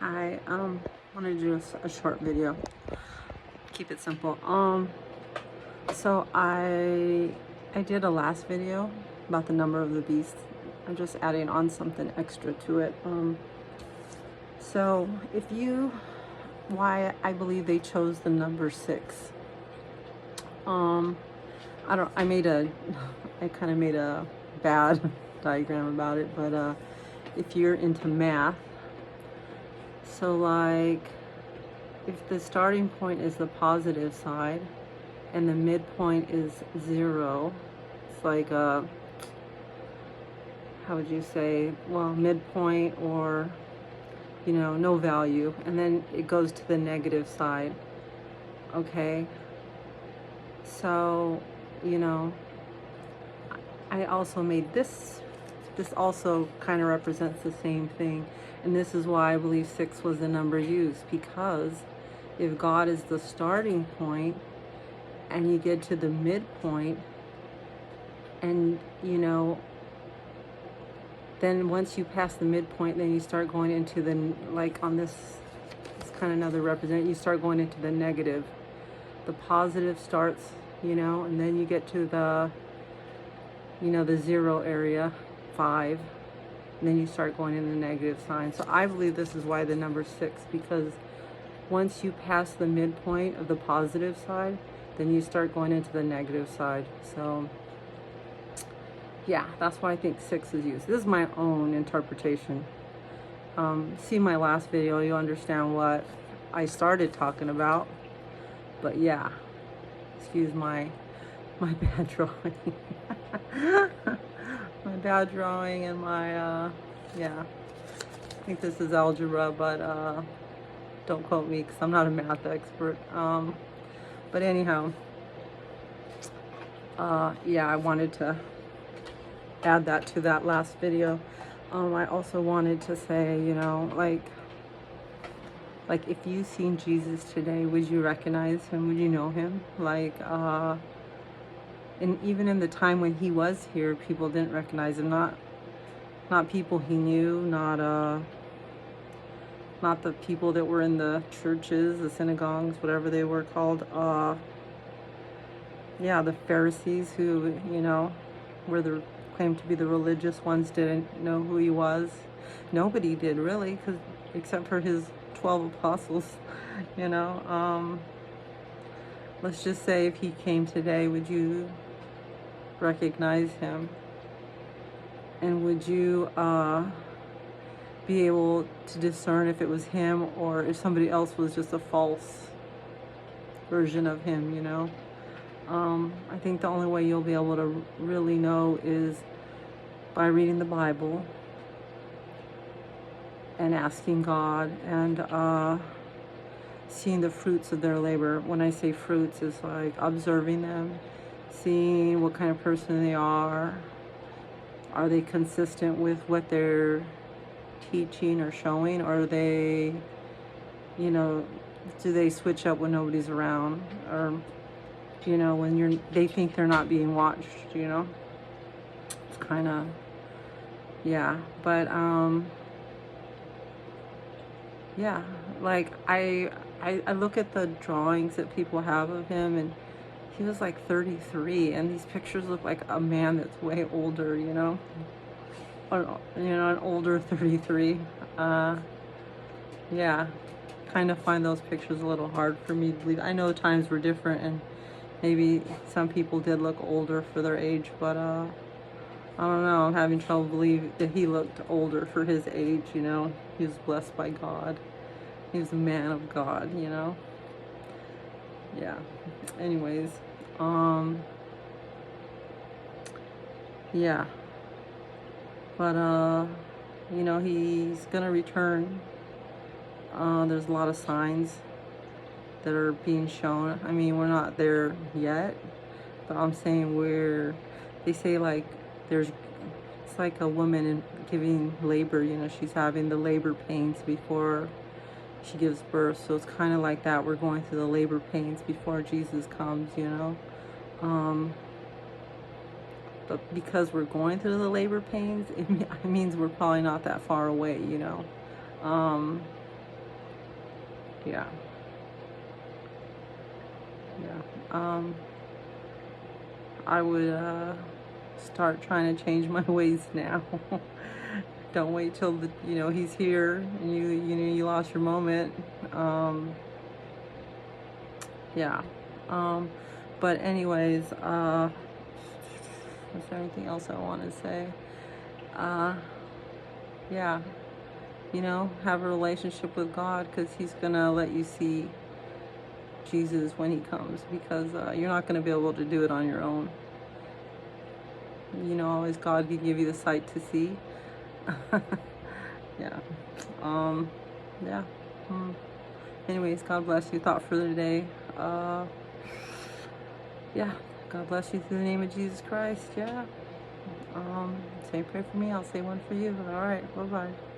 Hi, want to do a short video. Keep it simple. So I did a last video about the number of the beast. I'm just adding on something extra to it. So if you, why I believe they chose the number 6. I kind of made a bad diagram about it, but if you're into math, so like if the starting point is the positive side and the midpoint is 0, it's like a, how would you say, well, midpoint or, no value, and then it goes to the negative side. Okay, so I also made this also kind of represents the same thing, and this is why I believe 6 was the number used, because if God is the starting point and you get to the midpoint, and then once you pass the midpoint, then you start going into the, like on this kind of another represent, you start going into the negative. The positive starts, and then you get to the the 0 area, 5, and then you start going in the negative sign. So I believe this is why the number 6, because once you pass the midpoint of the positive side, then you start going into the negative side. So yeah, that's why I think 6 is used. This is my own interpretation. See my last video, you'll understand what I started talking about. But yeah, excuse my bad drawing. My bad drawing and my yeah, I think this is algebra, but don't quote me because I'm not a math expert. But anyhow, yeah, I wanted to add that to that last video. I also wanted to say, like if you seen Jesus today, would you recognize him? Would you know him? Like, and even in the time when he was here, people didn't recognize him. Not people he knew, not the people that were in the churches, the synagogues, whatever they were called. Yeah, the Pharisees who, were the claimed to be the religious ones, didn't know who he was. Nobody did really, except for his 12 apostles. Let's just say if he came today, would you recognize him? And would you be able to discern if it was him or if somebody else was just a false version of him? I think the only way you'll be able to really know is by reading the Bible and asking God and seeing the fruits of their labor. When I say fruits, it's like observing them, seeing what kind of person they are. Are they consistent with what they're teaching or showing? Or are they, do they switch up when nobody's around? Or, when they think they're not being watched, It's kind of, yeah. But, yeah, like I look at the drawings that people have of him, and he was like 33, and these pictures look like a man that's way older, or, an older 33. Yeah, kind of find those pictures a little hard for me to believe. I know times were different, and maybe some people did look older for their age, but I don't know, I'm having trouble believing that he looked older for his age. He was blessed by God. He was a man of God, Yeah. Anyways, yeah. But he's gonna return. There's a lot of signs that are being shown. I mean, we're not there yet, but I'm saying they say like it's like a woman giving labor, she's having the labor pains before she gives birth. So it's kind of like that. We're going through the labor pains before Jesus comes, but because we're going through the labor pains, it means we're probably not that far away, Yeah. Yeah. I would start trying to change my ways now. Don't wait till he's here and you lost your moment. Yeah. Um, but anyways, is there anything else I want to say? Uh, yeah. Have a relationship with God, because he's gonna let you see Jesus when he comes, because you're not gonna be able to do it on your own. Always God can give you the sight to see. Yeah. Yeah. Mm. Anyways, God bless you. Thought for the day. Yeah. God bless you through the name of Jesus Christ. Yeah. Say a prayer for me. I'll say one for you. All right. Bye-bye.